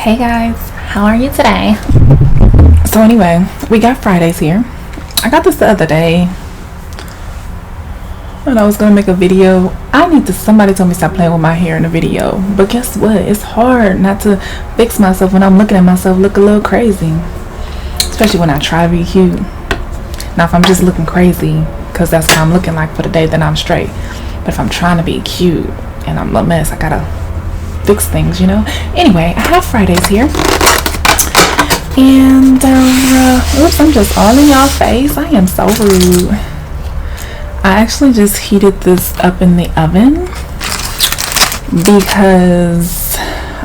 Hey guys, how are you today? So anyway, we got Fridays here. I got this the other day, and I was gonna make a video. Somebody told me stop playing with my hair in the video, but guess what? It's hard not to fix myself when I'm looking at myself look a little crazy, especially when I try to be cute. Now, if I'm just looking crazy, because that's how I'm looking like for the day, then I'm straight. But if I'm trying to be cute and I'm a mess, I gotta fix things, Anyway, I have Fridays here. And, oops, I'm just all in y'all face. I am so rude. I actually just heated this up in the oven because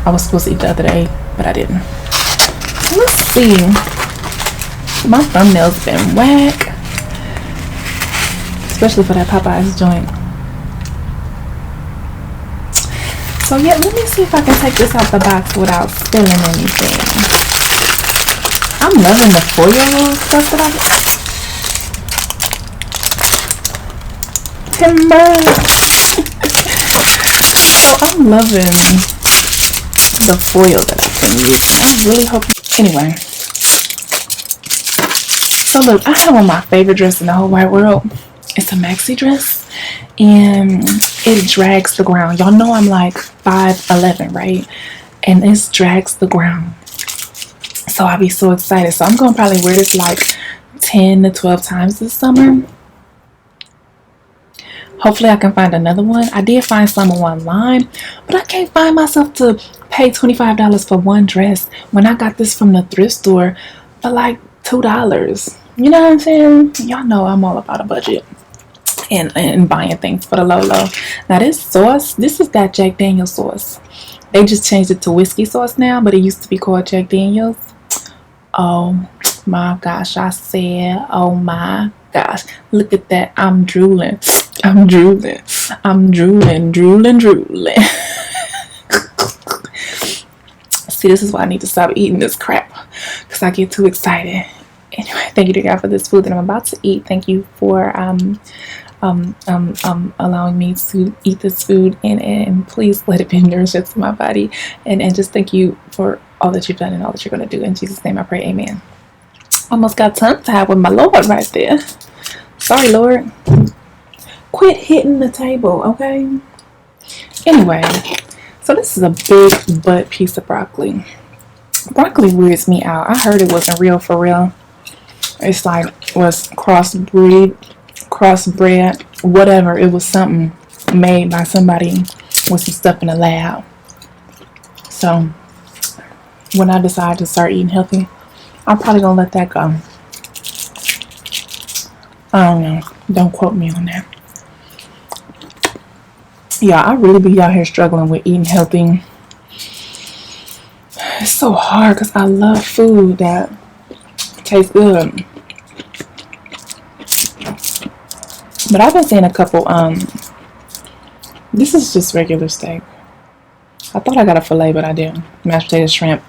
I was supposed to eat the other day, but I didn't. So let's see. My thumbnail's been whack, especially for that Popeyes joint. So yeah, let me see if I can take this out the box without spilling anything. I'm loving the foil stuff that I got. Timber. So I'm loving the foil that I can use. I really hope. Anyway. So look, I have on my favorite dress in the whole wide world. It's a maxi dress. And it drags the ground. Y'all know I'm like 5'11", right? And this drags the ground. So I'll be so excited. So I'm going to probably wear this like 10 to 12 times this summer. Hopefully I can find another one. I did find some online, but I can't find myself to pay $25 for one dress when I got this from the thrift store for like $2. You know what I'm saying? Y'all know I'm all about a budget. And buying things for the low. Now this sauce, this is that Jack Daniel's sauce. They just changed it to whiskey sauce now, but it used to be called Jack Daniel's. Oh my gosh, I said, oh my gosh, look at that. I'm drooling. See, this is why I need to stop eating this crap, because I get too excited. Anyway, thank you to God for this food that I'm about to eat. Thank you for allowing me to eat this food, and please let it be nourishment to my body, and just thank you for all that you've done and all that you're going to do. In Jesus' name I pray, amen. Almost got tongue tied with my Lord right there. Sorry, Lord. Quit hitting the table, okay? Anyway, so this is a big butt piece of broccoli. Broccoli weirds me out. I heard it wasn't real for real. It's like was crossbred, whatever. It was something made by somebody with some stuff in the lab. So when I decide to start eating healthy, I'm probably gonna let that go. I don't know. Don't quote me on that. Yeah, I really be out here struggling with eating healthy. It's so hard because I love food that tastes good. But I've been seeing a couple, this is just regular steak. I thought I got a filet, but I didn't. Mashed potatoes, shrimp,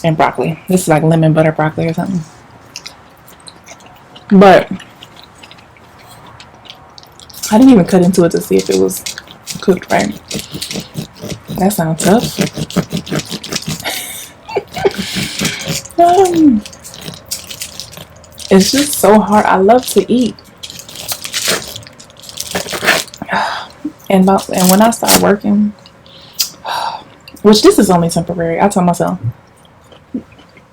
and broccoli. This is like lemon butter broccoli or something. But I didn't even cut into it to see if it was cooked right. That sounds tough. It's just so hard. I love to eat. And when I start working, which this is only temporary, I tell myself,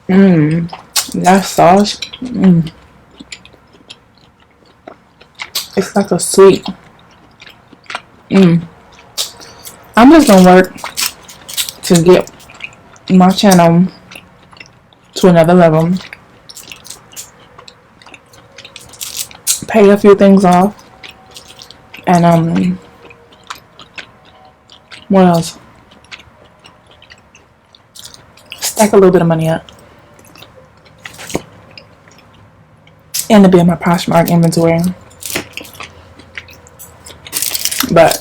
that sauce, it's like a sweet. I'm just gonna work to get my channel to another level, pay a few things off, and what else? Stack a little bit of money up, and to build my Poshmark inventory. But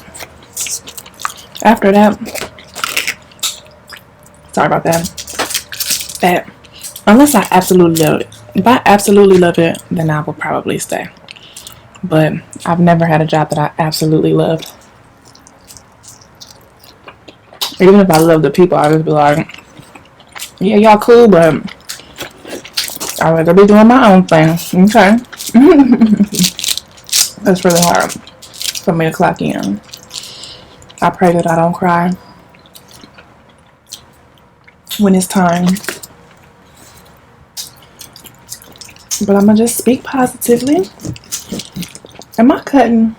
after that, sorry about that. Unless I absolutely love it. If I absolutely love it, then I will probably stay. But I've never had a job that I absolutely loved. Even if I love the people, I just be like, Yeah, y'all cool, but I'd rather be doing my own thing. Okay. It's really hard for me to clock in. I pray that I don't cry when it's time. But I'm gonna just speak positively. Am I cutting?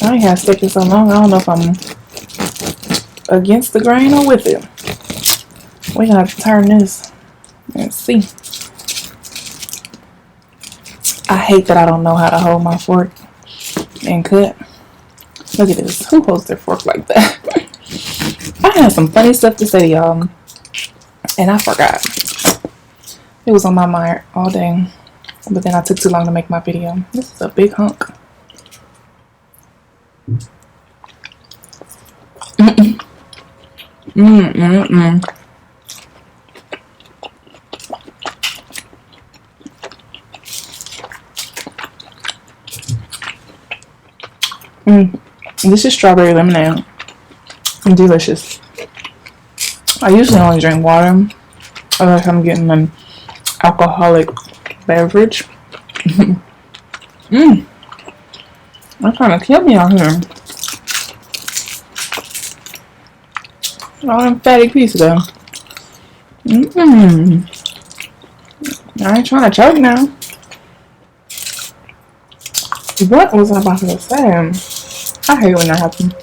I ain't had steak in so long. I don't know if I'm against the grain or with it. We gonna have to turn this and see. I hate that I don't know how to hold my fork and cut. Look at this. Who holds their fork like that? I had some funny stuff to say to y'all, and I forgot. It was on my mind all day, but then I took too long to make my video. This is a big hunk. This is strawberry lemonade. Delicious. I usually only drink water unless I'm getting an alcoholic beverage. They're trying to kill me out here. All them fatty pieces though. I ain't trying to choke now. What was I about to say? I hate when that happens.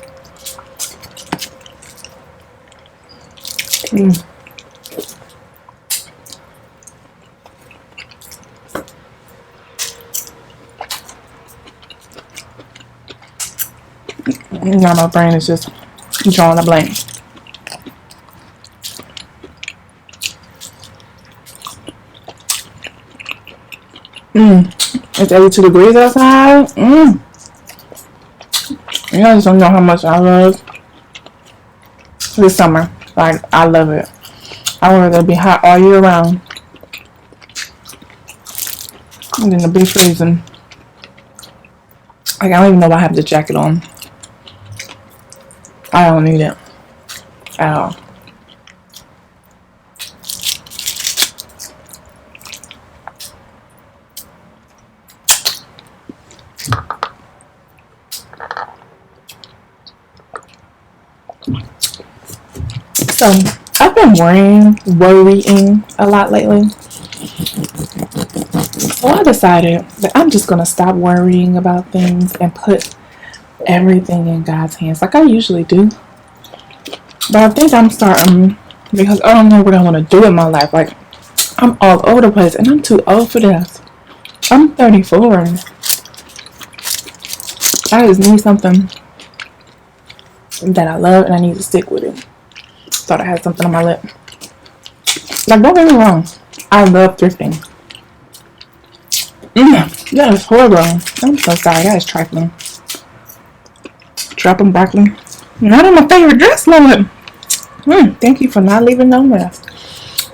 Now my brain is just drawing a blank. It's 82 degrees outside. You guys don't know how much I love this summer. Like, I love it. I want it to be hot all year round. And then to be freezing. Like, I don't even know why I have the jacket on. I don't need it at all. So I've been worrying a lot lately. So I decided that I'm just gonna stop worrying about things and put everything in God's hands, like I usually do. But I think I'm starting because I don't know what I want to do in my life. Like, I'm all over the place, and I'm too old for this. I'm 34. I just need something that I love, and I need to stick with it. Thought I had something on my lip. Like, don't get me wrong, I love thrifting. That is horrible. I'm so sorry. That is trifling. Dropping broccoli. Not in my favorite dress, Lord. Thank you for not leaving no mess.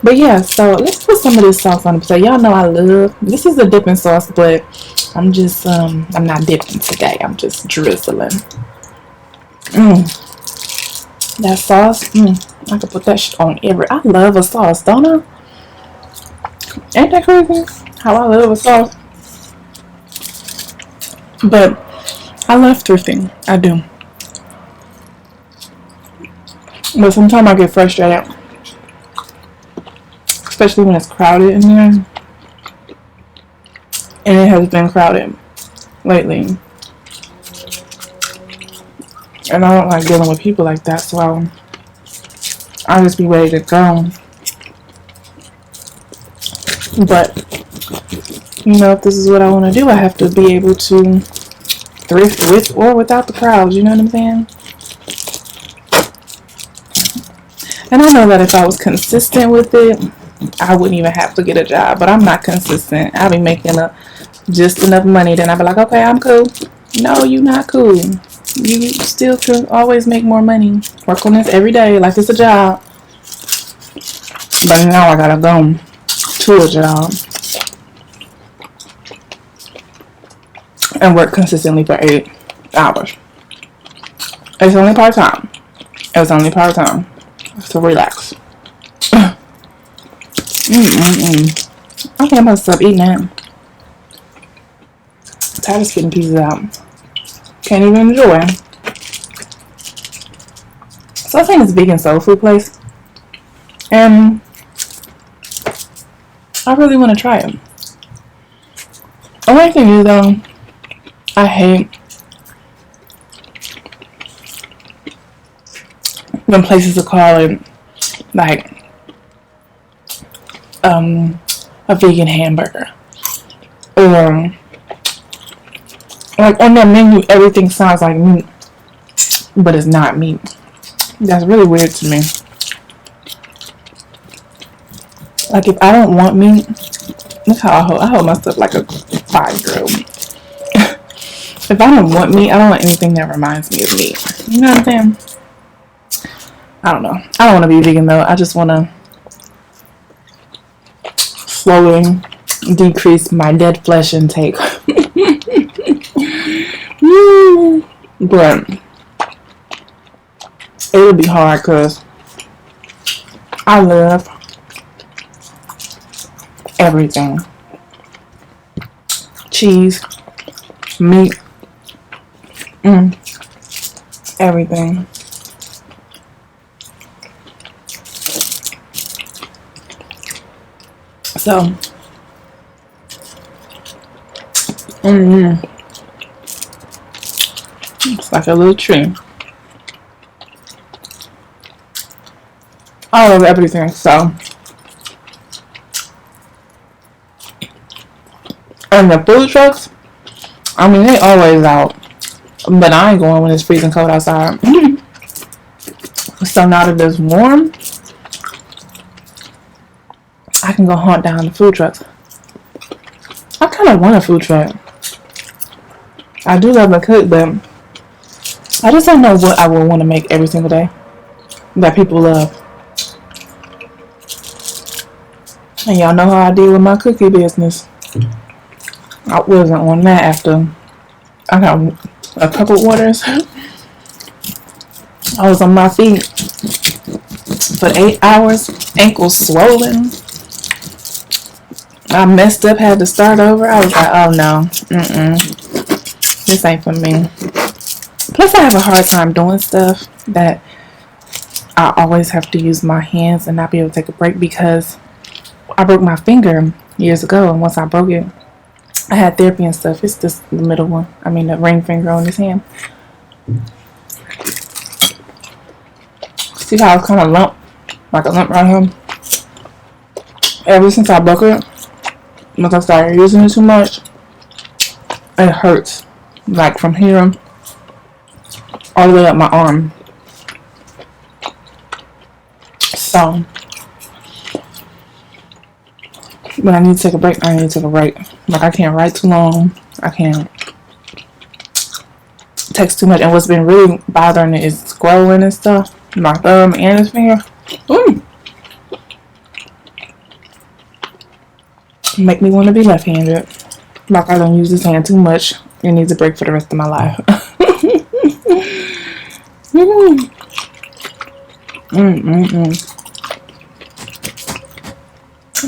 But yeah, so let's put some of this sauce on the plate. Y'all know I love. This is a dipping sauce, but I'm just I'm not dipping today. I'm just drizzling. That sauce. I could put that shit on every. I love a sauce, don't I? Ain't that crazy? How I love a sauce. But I love thrifting. I do. But sometimes I get frustrated. Especially when it's crowded in here. And it has been crowded lately. And I don't like dealing with people like that, so I'll just be ready to go. But, you know, if this is what I want to do, I have to be able to thrift with or without the crowds, you know what I'm saying? And I know that if I was consistent with it, I wouldn't even have to get a job. But I'm not consistent. I'll be making just enough money. Then I'll be like, okay, I'm cool. No, you're not cool. You still could always make more money. Work on this every day like it's a job. But now I gotta go to a job and work consistently for 8 hours. It's only part-time. It was only part-time. So relax. I think I'm gonna stop eating that. Tired of spitting pieces out. Can't even enjoy. So I think it's a vegan soul food place. And I really want to try it. Only thing is though, I hate when places are calling like a vegan hamburger, or like on their menu everything sounds like meat but it's not meat. That's really weird to me. Like if I don't want meat, look how I hold myself like a 5-year-old. If I don't want meat, I don't want anything that reminds me of meat. You know what I'm saying? I don't know. I don't want to be vegan though. I just want to slowly decrease my dead flesh intake. But it'll be hard because I love everything. Cheese, meat, everything. So, it's like a little tree. I love everything. So, and the food trucks, I mean, they always out. But I ain't going when it's freezing cold outside. So now that it's warm, I can go hunt down the food trucks. I kind of want a food truck. I do love to cook, but I just don't know what I would want to make every single day that people love. And y'all know how I deal with my cookie business. I wasn't on that after I got a couple orders. I was on my feet for 8 hours, ankles swollen. I messed up, had to start over. I was like, oh no, this ain't for me. Plus I have a hard time doing stuff that I always have to use my hands and not be able to take a break, because I broke my finger years ago, and once I broke it, I had therapy and stuff. It's just the middle one. I mean the ring finger on his hand. See how it's kind of lump, like a lump right here? Ever since I broke it, once I started using it too much, it hurts. Like from here all the way up my arm. So when I need to take a break, I need to take a break. Like I can't write too long. I can't text too much. And what's been really bothering it is scrolling and stuff. My thumb and his finger. Make me want to be left-handed. Like I don't use this hand too much. It needs a break for the rest of my life.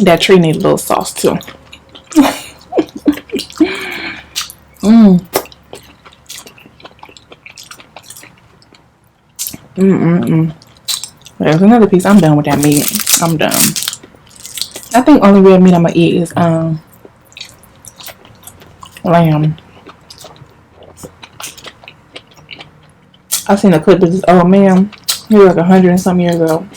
That tree needs a little sauce too. There's another piece. I'm done with that meat. I'm done. I think only red meat I'm gonna eat is lamb. I seen a clip of this old man. He was like 100 and some years old.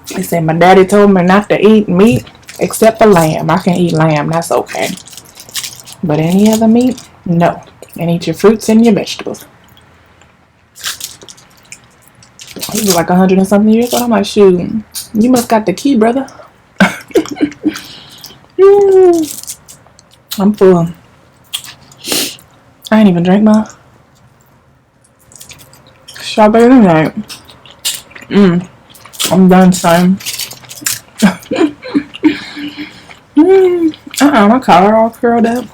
He said, my daddy told me not to eat meat except for lamb. I can eat lamb, that's okay. But any other meat, no. And eat your fruits and your vegetables. He was like 100 and something years old. I'm like, shoot, you must got the key, brother. I'm full. I ain't even drank my strawberry tonight. I'm done, son. My collar all curled up.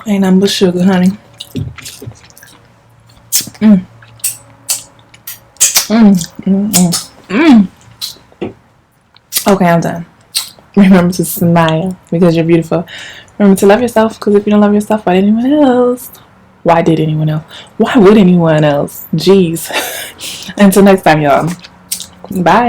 Ain't nothing but sugar, honey. Mm. Mm. Mm. Mm. Mm. Okay, I'm done. Remember to smile because you're beautiful. Remember to love yourself, because if you don't love yourself, why did anyone else? Why did anyone else? Why would anyone else? Jeez. Until next time, y'all. Bye.